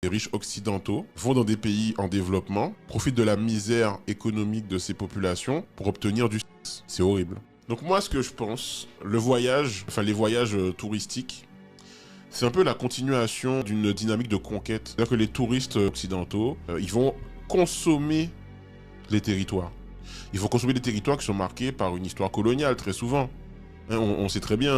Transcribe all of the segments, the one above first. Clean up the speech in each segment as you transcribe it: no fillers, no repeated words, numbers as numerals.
Les riches occidentaux vont dans des pays en développement, profitent de la misère économique de ces populations pour obtenir du sexe. C'est horrible. Donc moi, ce que je pense, les voyages touristiques, c'est un peu la continuation d'une dynamique de conquête. C'est-à-dire que les touristes occidentaux, ils vont consommer les territoires. Ils vont consommer des territoires qui sont marqués par une histoire coloniale, très souvent. Hein, on sait très bien,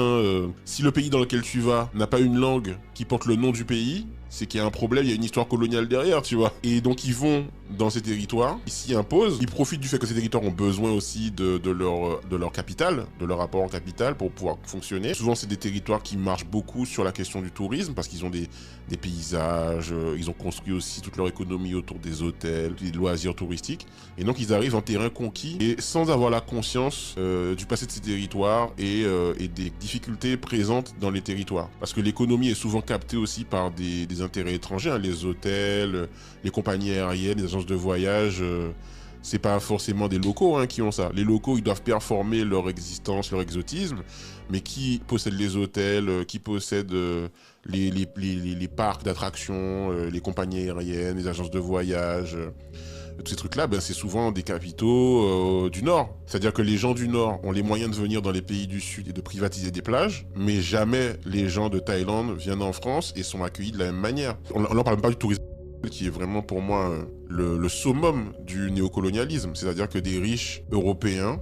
si le pays dans lequel tu vas n'a pas une langue qui porte le nom du pays, c'est qu'il y a un problème, il y a une histoire coloniale derrière, tu vois. Et donc ils vont dans ces territoires, ils s'y imposent, ils profitent du fait que ces territoires ont besoin aussi de leur capital, de leur apport en capital pour pouvoir fonctionner. Souvent c'est des territoires qui marchent beaucoup sur la question du tourisme parce qu'ils ont des paysages, ils ont construit aussi toute leur économie autour des hôtels, des loisirs touristiques. Et donc ils arrivent en terrain conquis et sans avoir la conscience du passé de ces territoires et des difficultés présentes dans les territoires. Parce que l'économie est souvent captée aussi par des intérêts étrangers, hein, les hôtels, les compagnies aériennes, les agences de voyage, c'est pas forcément des locaux hein, qui ont ça. Les locaux, ils doivent performer leur existence, leur exotisme, mais qui possèdent les hôtels, qui possèdent les parcs d'attractions, les compagnies aériennes, les agences de voyage, tous ces trucs-là, ben, c'est souvent des capitaux du Nord. C'est-à-dire que les gens du Nord ont les moyens de venir dans les pays du Sud et de privatiser des plages, mais jamais les gens de Thaïlande viennent en France et sont accueillis de la même manière. On n'en parle même pas du tourisme qui est vraiment pour moi le summum du néocolonialisme. C'est-à-dire que des riches européens